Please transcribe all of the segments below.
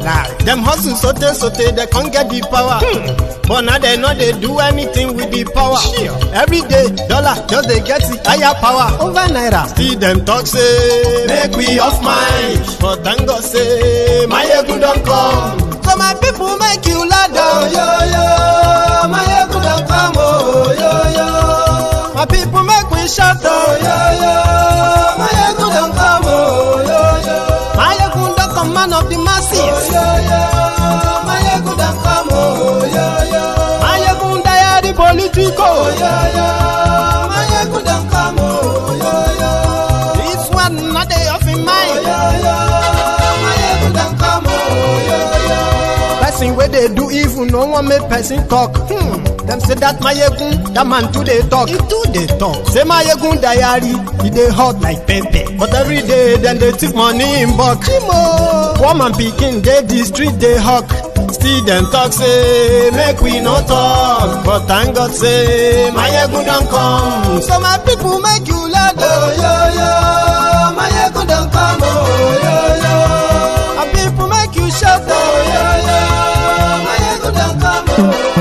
Lie. Them hustle sote, they can't get the power. But now they know they do anything with the power. Every day, dollar, just they get the higher power. Over naira. Still them talk say, make we off mind. But thank God say, my ego don't come. So my people make you ladder. Yo, yo, my ego don't come. Oh, yo, yo. My people make we shout. Oh, yo, yo. My ego don't come. Oh, yo, yo. My ego don't come, man of the masses. Oh, yo, yo. My ego don't come. Oh, yo, yo. My ego die the political. Oh, yo, yo. My ego don't come. Oh, yo, yo. This one not they off in mind. Oh, yo, yo. My ego don't come. Oh, yo, yo. Person where they do evil, no one make person talk. Them say that my yegun, that man too they talk. He too they talk. Say my yegun diary, he they hot like pepper. But every day then they take money in bulk. Woman picking, they the street they hawk. Still them talk say, make we no talk. But thank God say, my yegun don't come. So my people make you laugh. Oh yo yo, my yegun don't come. Oh yo yo, my people make you shout. Oh yo yo, my yegun don't come. Oh.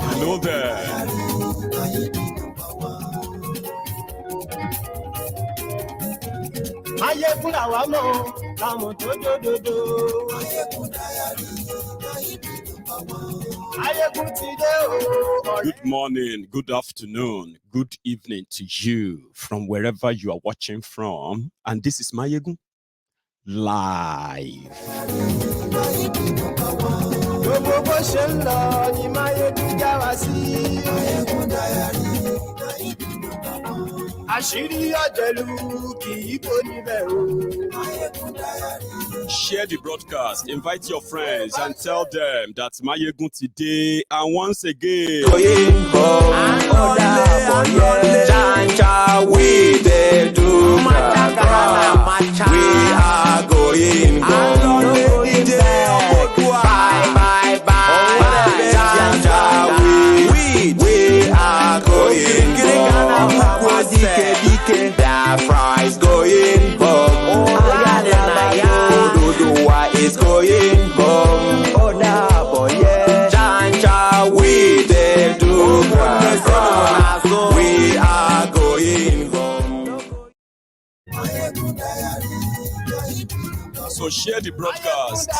Hello there. Good morning, good afternoon, good evening to you from wherever you are watching from. And this is Mayegun live. Share the broadcast, invite your friends and tell them that Mayegun today and once again. Fries going home. Is going home. Oh, nah, boy, yeah. Chancha, we they do. We are going home. So share the broadcast.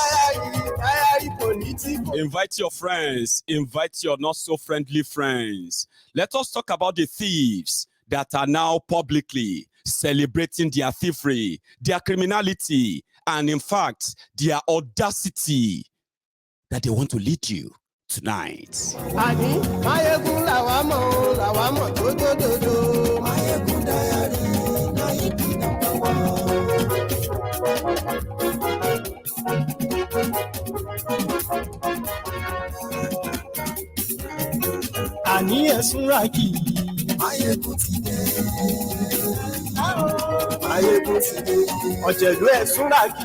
Invite your friends. Invite your not so friendly friends. Let us talk about the thieves that are now publicly celebrating their thievery, their criminality, and in fact, their audacity that they want to lead you tonight.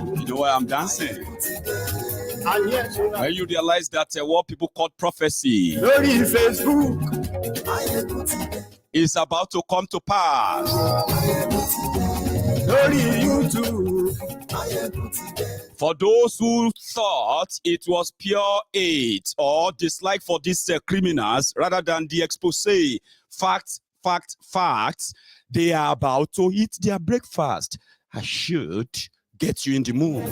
You know why I'm dancing? When you realize that what people call prophecy is about to come to pass. For those who thought it was pure hate or dislike for these criminals rather than the expose, facts, they are about to eat their breakfast. I should get you in the mood.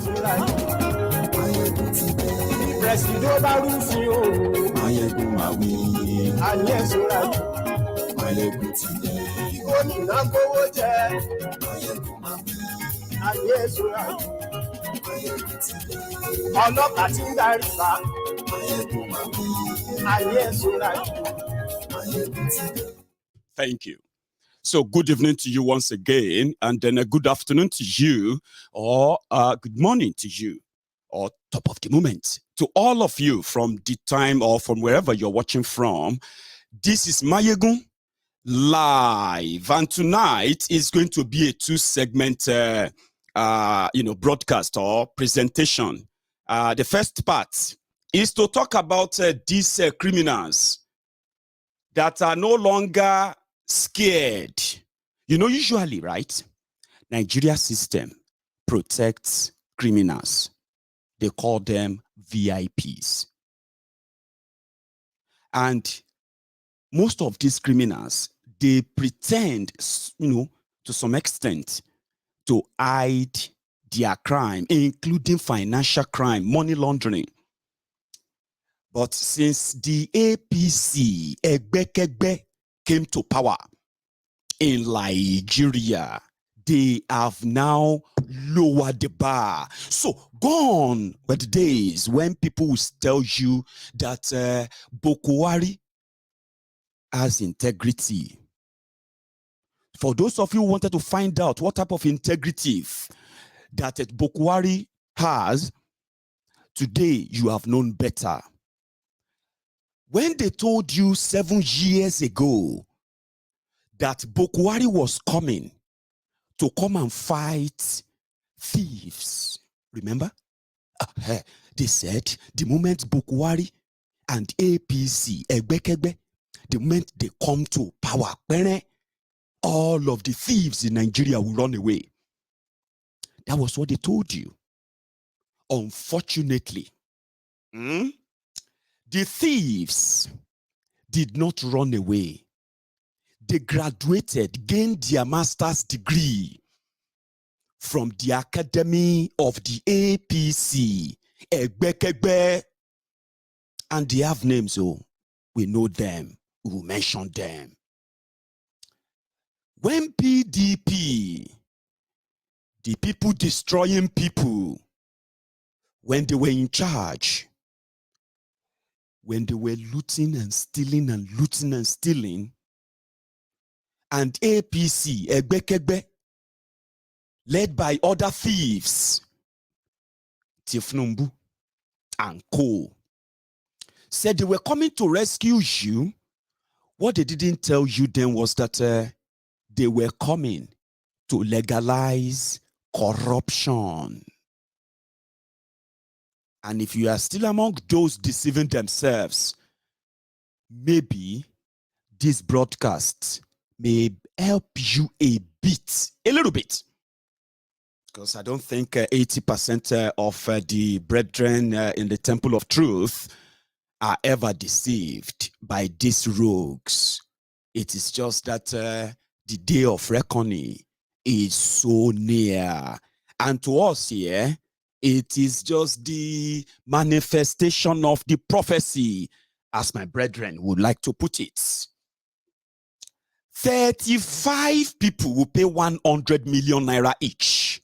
ọlọ́pàá tí ń darí bá Thank you. So good evening to you once again, and then a good afternoon to you, or good morning to you, or top of the moment to all of you from the time or from wherever you're watching from. This is Mayegun live, and tonight is going to be a two-segment, broadcast or presentation. The first part is to talk about these criminals that are no longer scared. Usually, right? Nigeria system protects criminals. They call them VIPs. And most of these criminals, they pretend, to some extent, to hide their crime, including financial crime, money laundering. But since the APC, Egbekegbe, came to power in Nigeria, they have now lowered the bar. So gone were the days when people will tell you that Bokwari has integrity. For those of you who wanted to find out what type of integrity that Bokwari has, today you have known better. When they told you 7 years ago that Bokwari was coming to come and fight thieves, remember? They said the moment Bokwari and APC, Egbekegbe, the moment they come to power, all of the thieves in Nigeria will run away. That was what they told you. Unfortunately, the thieves did not run away. They graduated, gained their master's degree from the academy of the APC, Egbekegbe, and they have names. Oh, we know them. We will mention them. When PDP, the people destroying people, when they were in charge, when they were looting and stealing and looting and stealing, and APC, Egbekegbe, led by other thieves, Tifnumbu and co, said they were coming to rescue you. What they didn't tell you then was that they were coming to legalize corruption. And if you are still among those deceiving themselves, maybe this broadcast may help you a little bit. Because I don't think 80% of the brethren in the temple of truth are ever deceived by these rogues. It is just that the day of reckoning is so near. And to us here, it is just the manifestation of the prophecy, as my brethren would like to put it. 35 people will pay 100 million naira each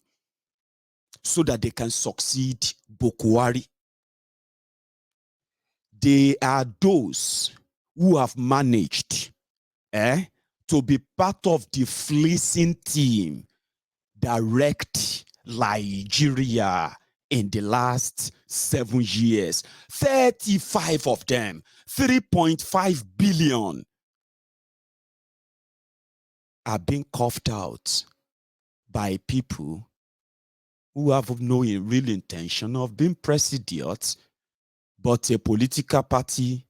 so that they can succeed Bokwari. They are those who have managed to be part of the fleecing team that wrecked Nigeria in the last 7 years. 35 of them, 3.5 billion are being coughed out by people who have no real intention of being presidiot, but a political party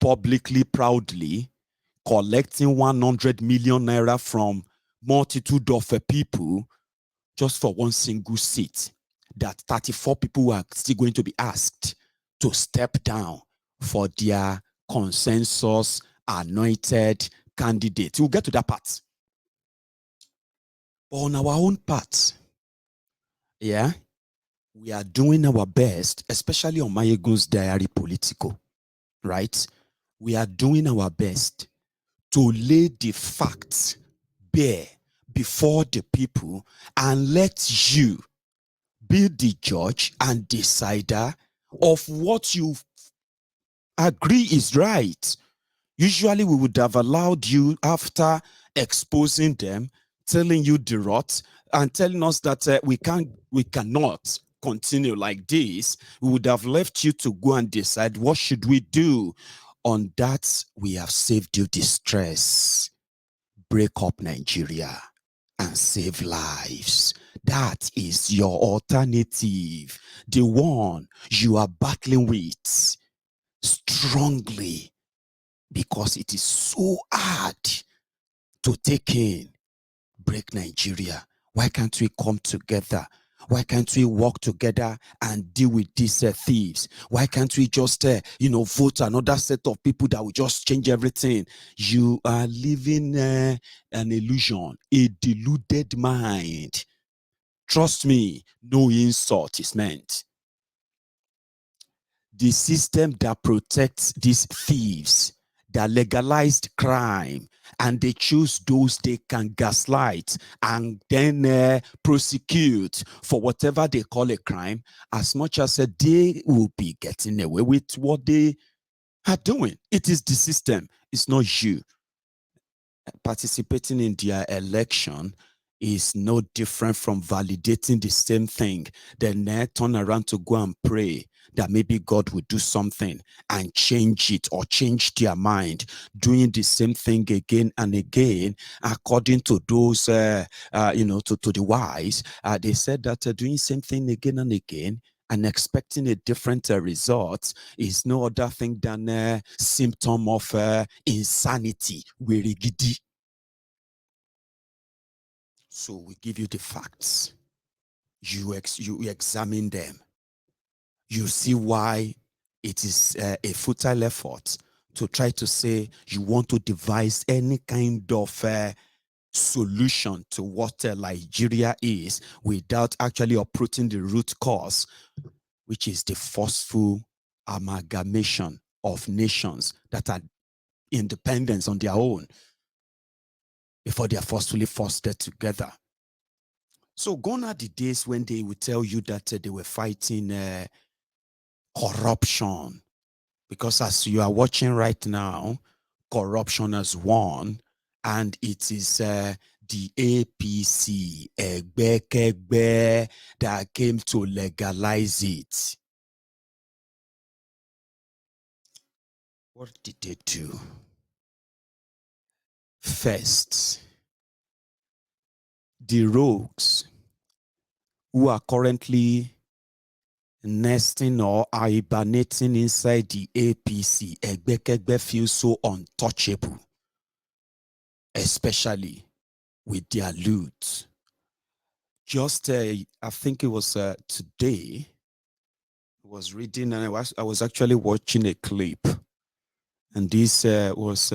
publicly, proudly collecting 100 million naira from multitude of people just for one single seat, that 34 people are still going to be asked to step down for their consensus anointed candidate. We'll get to that part. But on our own part, we are doing our best, especially on Mayegun's Diary Political, right? We are doing our best to lay the facts bare before the people and let you be the judge and decider of what you agree is right. Usually we would have allowed you after exposing them, telling you the rot, and telling us that we cannot continue like this. We would have left you to go and decide what should we do. On that, we have saved you distress. Break up Nigeria and save lives. That is your alternative. The one you are battling with strongly, because it is so hard to take in. Break Nigeria. Why can't we come together? Why can't we work together and deal with these thieves? Why can't we just, vote another set of people that will just change everything? You are living an illusion, a deluded mind. Trust me, no insult is meant. The system that protects these thieves, that legalized crime, and they choose those they can gaslight and then prosecute for whatever they call a crime, as much as they will be getting away with what they are doing. It is the system, it's not you. Participating in their election is no different from validating the same thing, then turn around to go and pray that maybe God will do something and change it or change their mind, doing the same thing again and again, according to those, to the wise. They said that doing same thing again and again and expecting a different result is no other thing than a symptom of insanity. So we give you the facts. You examine them. You see why it is a futile effort to try to say you want to devise any kind of solution to what Nigeria is without actually uprooting the root cause, which is the forceful amalgamation of nations that are independent on their own before they are forcefully forced together. So gone are the days when they would tell you that they were fighting corruption, because as you are watching right now, corruption has won, and it is the APC, Egbekegbe, that came to legalize it. What did they do? First, the rogues who are currently nesting or hibernating inside the APC, Egbekegbe, feels so untouchable, especially with their loot. Just, I think it was today, I was reading and I was actually watching a clip, and this was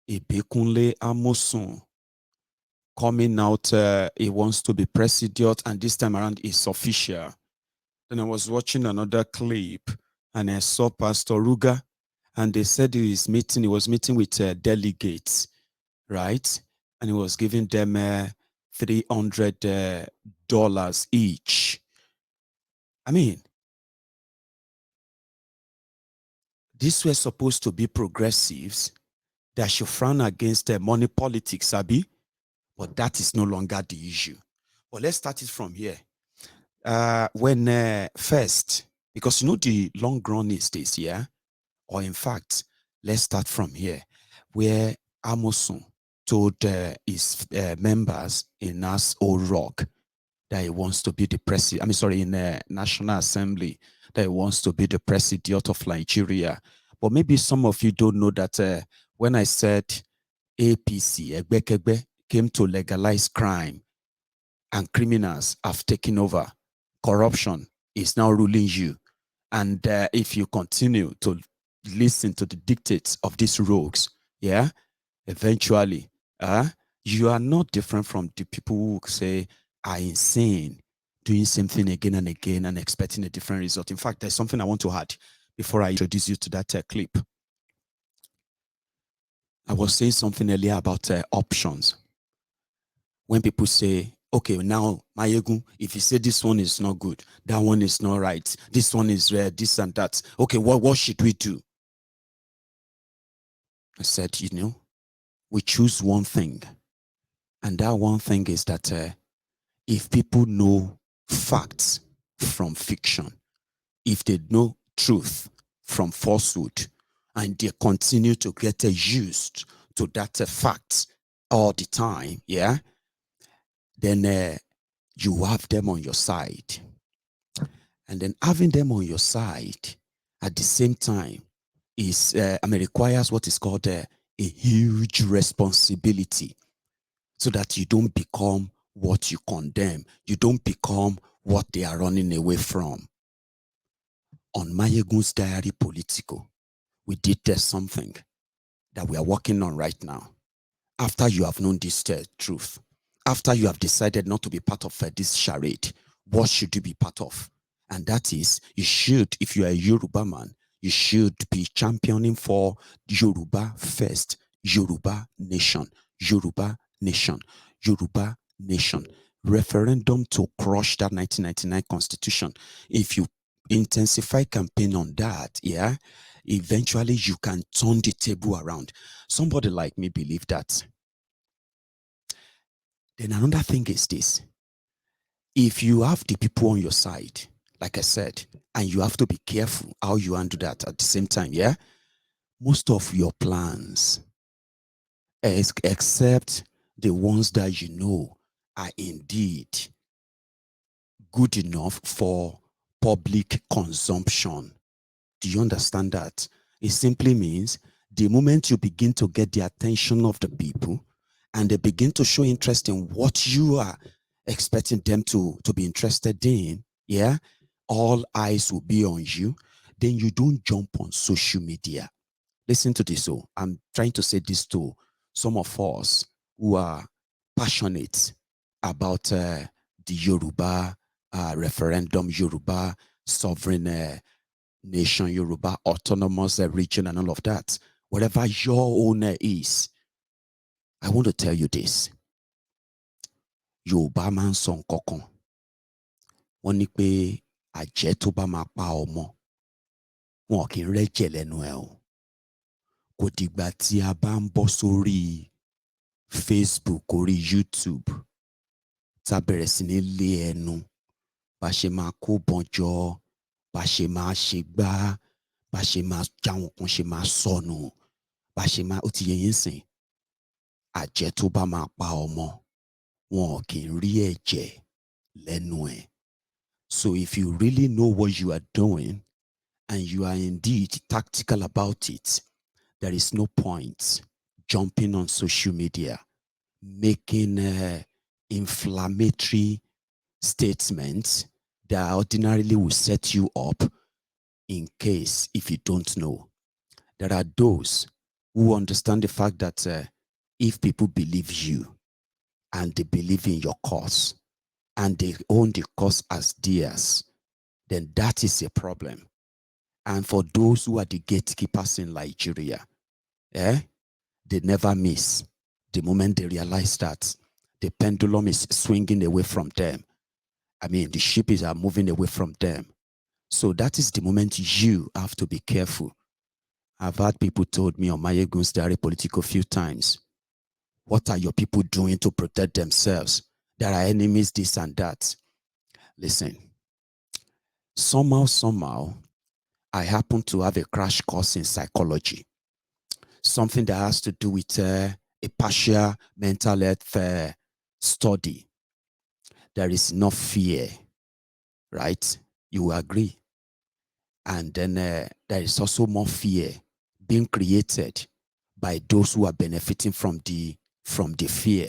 Ibekunle Amosun coming out. He wants to be president, and this time around it's official. Then I was watching another clip and I saw Pastor Ruga, and they said he was meeting with delegates, right? And he was giving them $300 each. I mean, these were supposed to be progressives that should frown against money politics, Abi, but that is no longer the issue. But let's start it from here. When first, because the long run is this, yeah? Or in fact, let's start from here, where Amosun told his members in Old Rock that he wants to be the president, in the National Assembly, that he wants to be the president of Nigeria. But maybe some of you don't know that when I said APC, Egbekegbe, came to legalize crime and criminals have taken over, corruption is now ruling you. And if you continue to listen to the dictates of these rogues, yeah, eventually, you are not different from the people who say are insane, doing something again and again and expecting a different result. In fact, there's something I want to add before I introduce you to that clip. I was saying something earlier about options. When people say, okay, now, Mayegun, if you say this one is not good, that one is not right, this one is this and that, okay, what should we do? I said, we choose one thing. And that one thing is that if people know facts from fiction, if they know truth from falsehood, and they continue to get used to that fact all the time, yeah, then you have them on your side. And then having them on your side at the same time is, requires what is called a huge responsibility, so that you don't become what you condemn. You don't become what they are running away from. On Mayegun's Diary Politico, we did test something that we are working on right now. After you have known this truth, after you have decided not to be part of this charade, what should you be part of? And that is, you should, if you are a Yoruba man, you should be championing for Yoruba first, Yoruba nation, Yoruba nation, Yoruba nation. Referendum to crush that 1999 constitution. If you intensify campaign on that, yeah, eventually you can turn the table around. Somebody like me believe that. Then another thing is this. If you have the people on your side, like I said, and you have to be careful how you handle that at the same time, yeah? Most of your plans, except the ones that you know are indeed good enough for public consumption. Do you understand that? It simply means the moment you begin to get the attention of the people and they begin to show interest in what you are expecting them to be interested in, yeah, all eyes will be on you. Then you don't jump on social media. Listen to this. So I'm trying to say this to some of us who are passionate about the Yoruba referendum, Yoruba sovereign nation, Yoruba autonomous region, and all of that. Whatever your owner is, I want to tell you this. Yoruba máa ń sọ nǹkan kan. Wọ́n ní pé àjẹ́ tó bá máa pa ọmọ, wọn kì í rẹ́jẹ̀ lẹ́nu ẹ̀ o. Kò dìgbà tí a bá ń bọ́ sórí Facebook, orí YouTube, tá bẹ̀rẹ̀ sí ní lé ẹnu, bá ṣe máa kó bọn jọ, bá ṣe máa ṣe gbá, bá ṣe máa jáwọn kan ṣe máa sọnù, bá ṣe máa, ó ti yẹ yín sìn. Àjẹ́ tó bá máa pa ọmọ, wọn kì í rí ẹ̀jẹ̀ lẹ́nu ẹ̀. So if you really know what you are doing and you are indeed tactical about it, there is no point jumping on social media, making inflammatory statements that ordinarily will set you up in case if you don't know. There are those who understand the fact that if people believe you and they believe in your cause and they own the cause as theirs, then that is a problem. And for those who are the gatekeepers in Nigeria, they never miss the moment they realize that the pendulum is swinging away from them. I mean, the ship is moving away from them. So that is the moment you have to be careful. I've had people told me on Mayegun's Diary Political a few times, what are your people doing to protect themselves? There are enemies, this and that. Listen, somehow, I happen to have a crash course in psychology. Something that has to do with a partial mental health study. There is no fear, right? You agree? And then there is also more fear being created by those who are benefiting from the fear.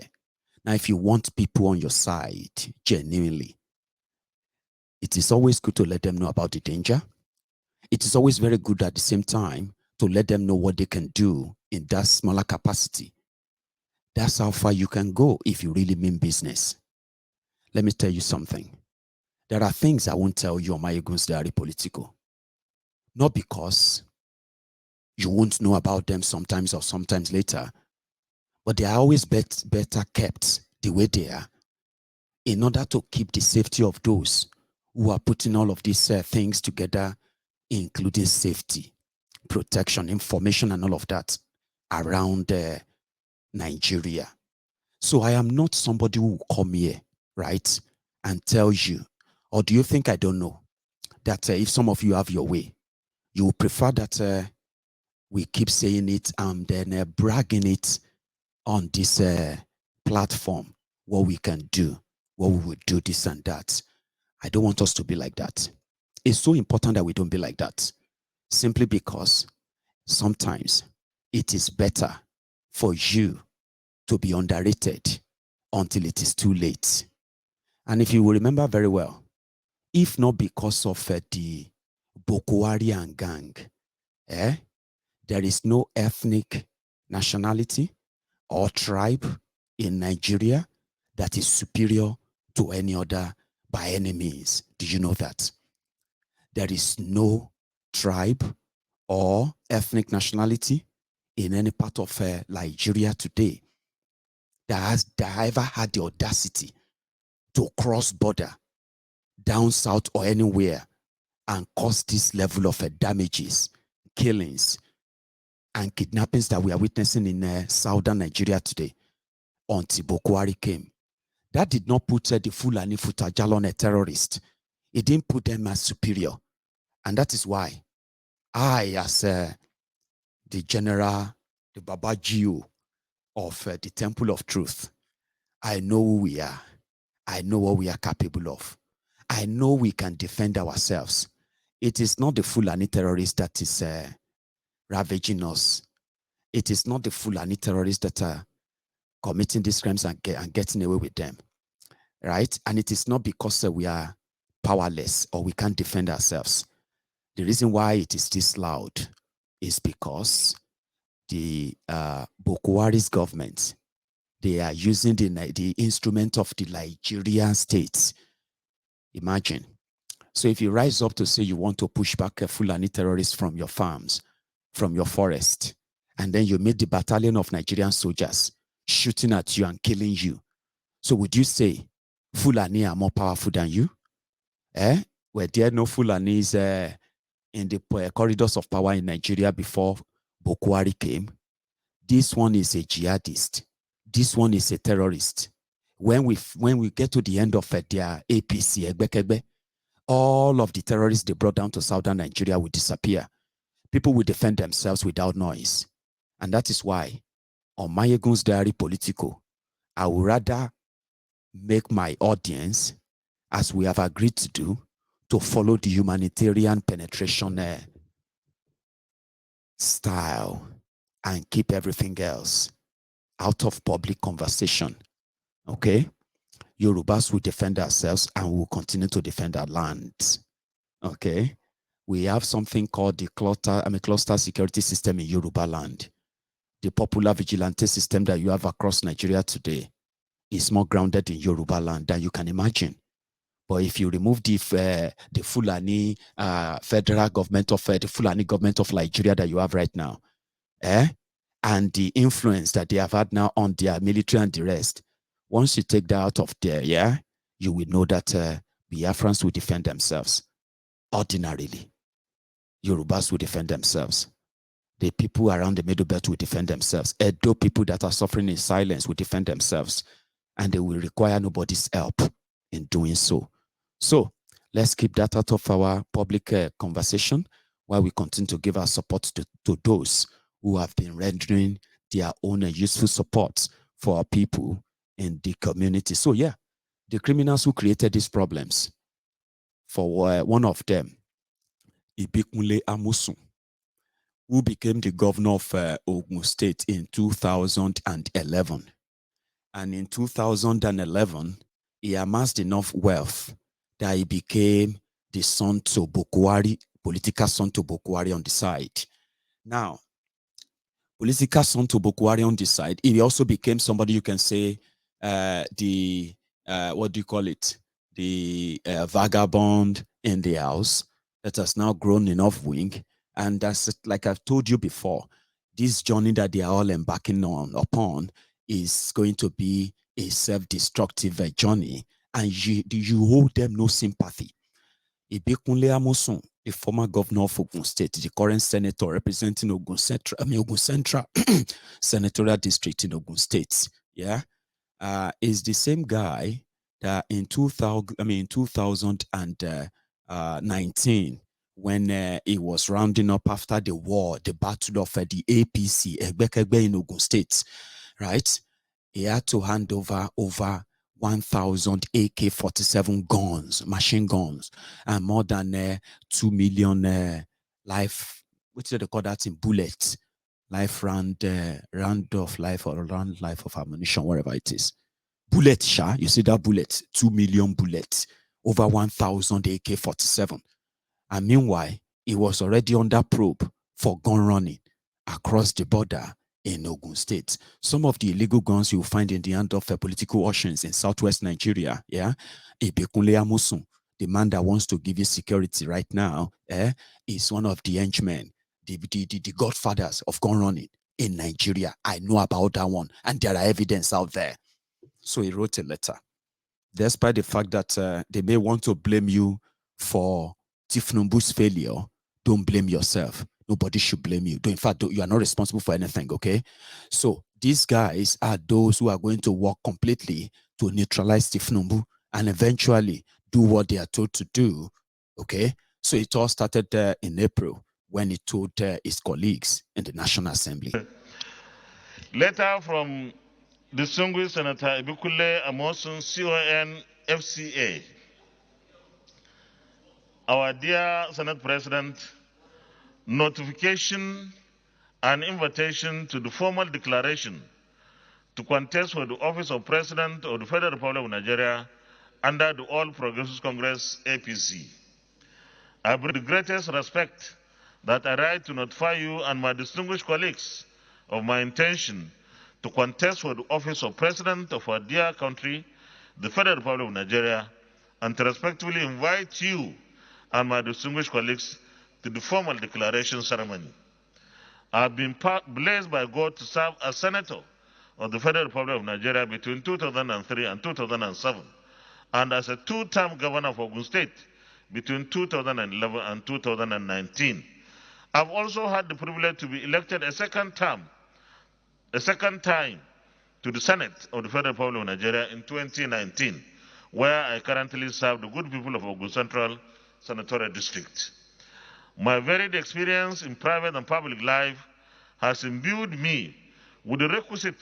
Now, if you want people on your side, genuinely, it is always good to let them know about the danger. It is always very good at the same time to let them know what they can do in that smaller capacity. That's how far you can go if you really mean business. Let me tell you something. There are things I won't tell you on Mayegun's Diary Politico. Not because you won't know about them sometimes or sometimes later, but they are always better kept the way they are in order to keep the safety of those who are putting all of these things together, including safety, protection, information, and all of that around Nigeria. So I am not somebody who will come here, right, and tell you, or do you think I don't know that if some of you have your way, you would prefer that we keep saying it and then bragging it on this platform, what we can do, what we will do, this and that. I don't want us to be like that. It's so important that we don't be like that, simply because sometimes it is better for you to be underrated until it is too late. And if you will remember very well, if not because of the Boko Haram gang, there is no ethnic nationality or tribe in Nigeria that is superior to any other by any means. Do you know that? There is no tribe or ethnic nationality in any part of Nigeria today that ever had the audacity to cross border down south or anywhere and cause this level of damages, killings, and kidnappings that we are witnessing in southern Nigeria today until Boko Haram came. That did not put the Fulani Futajal on a terrorist. It didn't put them as superior. And that is why I, as the general, the Baba Gio of the Temple of Truth, I know who we are. I know what we are capable of. I know we can defend ourselves. It is not the Fulani terrorists that is ravaging us. It is not the Fulani terrorists that are committing these crimes and getting away with them, right? And it is not because we are powerless or we can't defend ourselves. The reason why it is this loud is because the Boko Haram's government, they are using the instrument of the Nigerian state. Imagine. So if you rise up to say you want to push back a Fulani terrorists from your farms, from your forest, and then you meet the battalion of Nigerian soldiers shooting at you and killing you. So would you say Fulani are more powerful than you? Were there no Fulanis in the corridors of power in Nigeria before Boko Haram came? This one is a jihadist. This one is a terrorist. When we get to the end of their APC, all of the terrorists they brought down to southern Nigeria will disappear. People will defend themselves without noise. And that is why on Mayegun's Diary Politico, I would rather make my audience, as we have agreed to do, to follow the humanitarian penetration style and keep everything else out of public conversation. Okay? Yorubas will defend ourselves and we will continue to defend our land. Okay? We have something called the cluster security system in Yoruba land. The popular vigilante system that you have across Nigeria today is more grounded in Yoruba land than you can imagine. But if you remove the Fulani federal government of the Fulani government of Nigeria that you have right now, and the influence that they have had now on their military and the rest, once you take that out of there, you will know that Biafrans will defend themselves. Ordinarily, Yorubas will defend themselves. The people around the Middle Belt will defend themselves. Edo people that are suffering in silence will defend themselves, and they will require nobody's help in doing so. So let's keep that out of our public conversation while we continue to give our support to those who have been rendering their own useful support for our people in the community. So the criminals who created these problems, for one of them, Ibikunle Amosun, who became the governor of Ogun State in 2011. And in 2011, he amassed enough wealth that he became the son to Boko Haram, political son to Boko Haram on the side. Now, political son to Boko Haram on the side, he also became somebody you can say what do you call it? The vagabond in the house that has now grown enough wing. And that's like I've told you before, this journey that they are all embarking upon is going to be a self-destructive journey, and you hold them no sympathy. Ibikunle Amosun, the former governor of Ogun State, the current senator representing Ogun Central Senatorial District in Ogun State, is the same guy that in 2019, when he was rounding up after the war, the battle of the APC, Egbekegbe in Ogun State, right? He had to hand over 1,000 AK-47 guns, machine guns, and more than 2 million life, what do they call that in bullets? Life round of life or round life of ammunition, whatever it is. Bullet, you see that bullet, 2 million bullets, over 1,000 AK-47. And meanwhile, he was already under probe for gun running across the border in Ogun State. Some of the illegal guns you will find in the hand of political Oshins in southwest Nigeria, Ibikunle Amosun, the man that wants to give you security right now, is one of the henchmen, the godfathers of gun running in Nigeria. I know about that one, and there are evidence out there. So he wrote a letter. Despite the fact that they may want to blame you for Tifnumbu's failure, don't blame yourself. Nobody should blame you. In fact, you are not responsible for anything, okay? So these guys are those who are going to work completely to neutralize Tifnumbu and eventually do what they are told to do, okay? So it all started in April when he told his colleagues in the National Assembly. Letter from distinguished Senator Ibikunle Amosun, CON, FCA. Our dear Senate President, notification and invitation to the formal declaration to contest for the office of President of the Federal Republic of Nigeria under the All Progressives Congress, APC. I bring the greatest respect that I write to notify you and my distinguished colleagues of my intention to contest for the office of President of our dear country, the Federal Republic of Nigeria, and to respectfully invite you and my distinguished colleagues to the formal declaration ceremony. I have been blessed by God to serve as Senator of the Federal Republic of Nigeria between 2003 and 2007, and as a two-term governor of Ogun State between 2011 and 2019. I've also had the privilege to be elected a second time to the Senate of the Federal Republic of Nigeria in 2019, where I currently serve the good people of Ogun Central Senatorial District. My varied experience in private and public life has imbued me with the requisite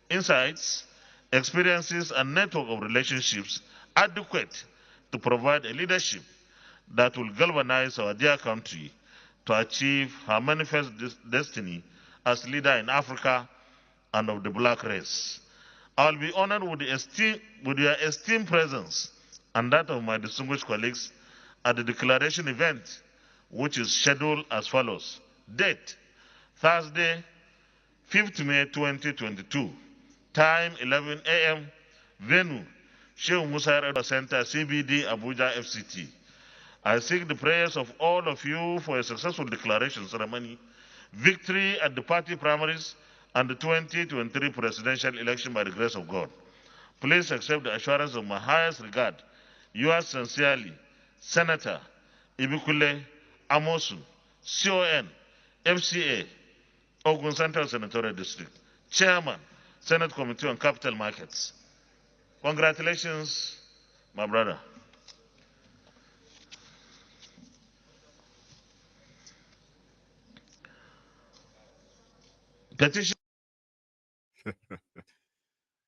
insights, experiences, and network of relationships adequate to provide a leadership that will galvanize our dear country to achieve her manifest destiny as leader in Africa and of the black race. I'll be honored with your esteemed presence and that of my distinguished colleagues at the declaration event, which is scheduled as follows. Date, Thursday, 5th May 2022. Time, 11 a.m. Venue, Sheikh Musa Center, CBD, Abuja, FCT. I seek the prayers of all of you for a successful declaration ceremony, victory at the party primaries, and the 2023 presidential election by the grace of God. Please accept the assurance of my highest regard. Yours sincerely, Senator Ibikunle Amosun, CON, FCA, Ogun Central Senatorial District, Chairman, Senate Committee on Capital Markets. Congratulations, my brother. Petition.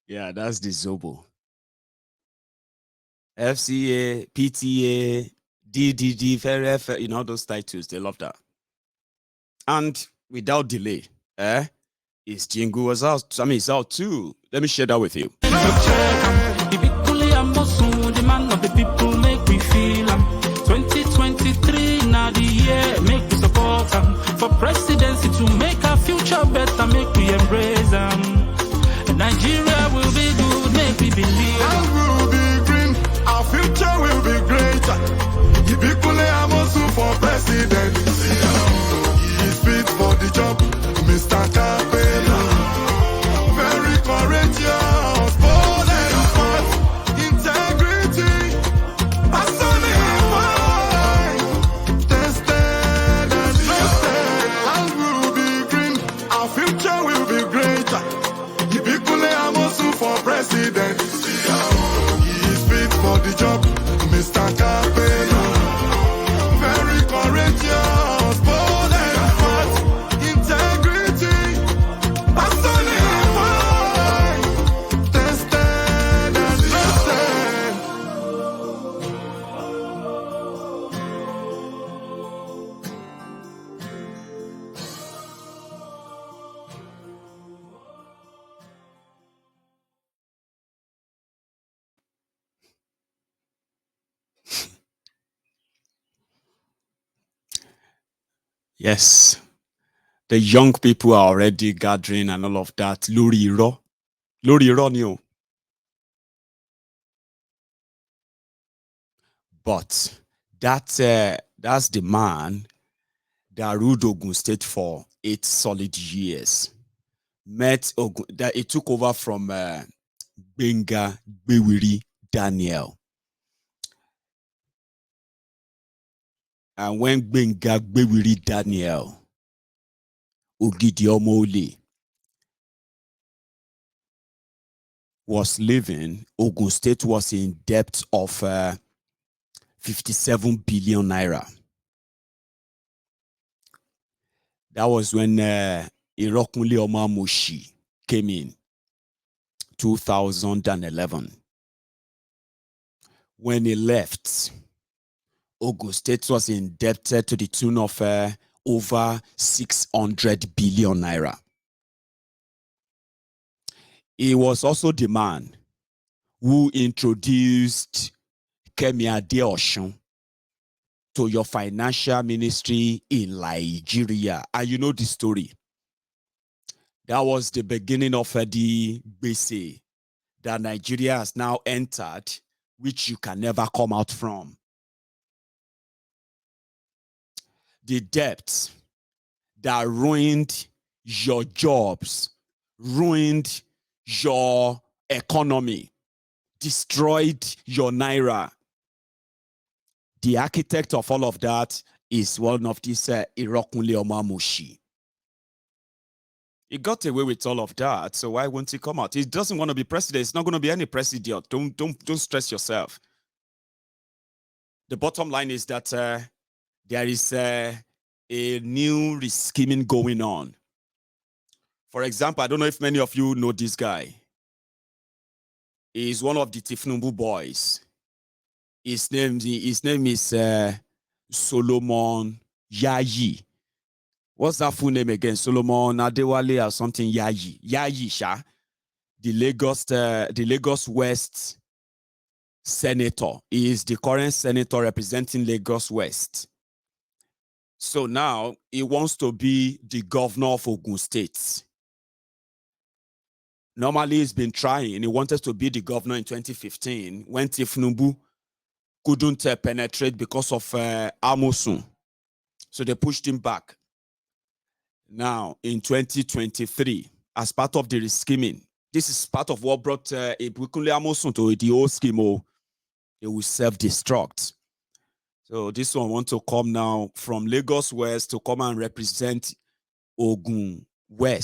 Yeah, that's the Zobo. FCA, PTA, DDD, FRF, you know, those titles, they love that. And without delay, his jingle was out. I mean, it's out too. Let me share that with you. The man of the people make we feel 2023 now the year make we support for presidency to make our future better, make we embrace Nigeria will be good, make we believe. And we'll be green, our future will be great. Ibikunle Amosun for president. He's fit for the job, Mr. Capella. Very courageous, bold and smart. Integrity, personally, future will be greater. Ibikule Amosu for president. He's fit for the job, Mr. Capello. Very courageous, bold and smart. Integrity, personified, tested and trusted. Yes, the young people are already gathering and all of that. Lórí irọ́ ni o. But that's the man that ruled Ogun State for 8 solid years. That it took over from Gbenga Gbewiri Daniel. And when Gbenga Gbewiri Daniel Ogidiomole was leaving, Ogun State was in debt of 57 billion naira. That was when Irokunle Omamoshi came in, 2011. When he left, Ogun State was indebted to the tune of over 600 billion naira. He was also the man who introduced Kemi Adeosun to your financial ministry in Nigeria. And you know the story. That was the beginning of the BC that Nigeria has now entered, which you can never come out from. The debt that ruined your jobs, ruined your economy, destroyed your naira. The architect of all of that is one of these Irokunle Omamoshi. He got away with all of that, so why won't he come out? He doesn't want to be president. It's not going to be any president. Don't stress yourself. The bottom line is that there is a new scheming going on. For example, I don't know if many of you know this guy. He's one of the Tifnumbu boys. His name is Solomon Yayi. What's that full name again? Solomon Adewale or something Yayi. Yayi Sha. The Lagos West senator. He is the current senator representing Lagos West. So now he wants to be the governor of Ogun State. Normally he's been trying. He wanted to be the governor in 2015 when Tifnumbu couldn't penetrate because of Amosun. So they pushed him back. Now, in 2023, as part of the scheming, this is part of what brought Ibukunle Amosun to the old scheme. They will self-destruct. So this one wants to come now from Lagos West to come and represent Ogun West.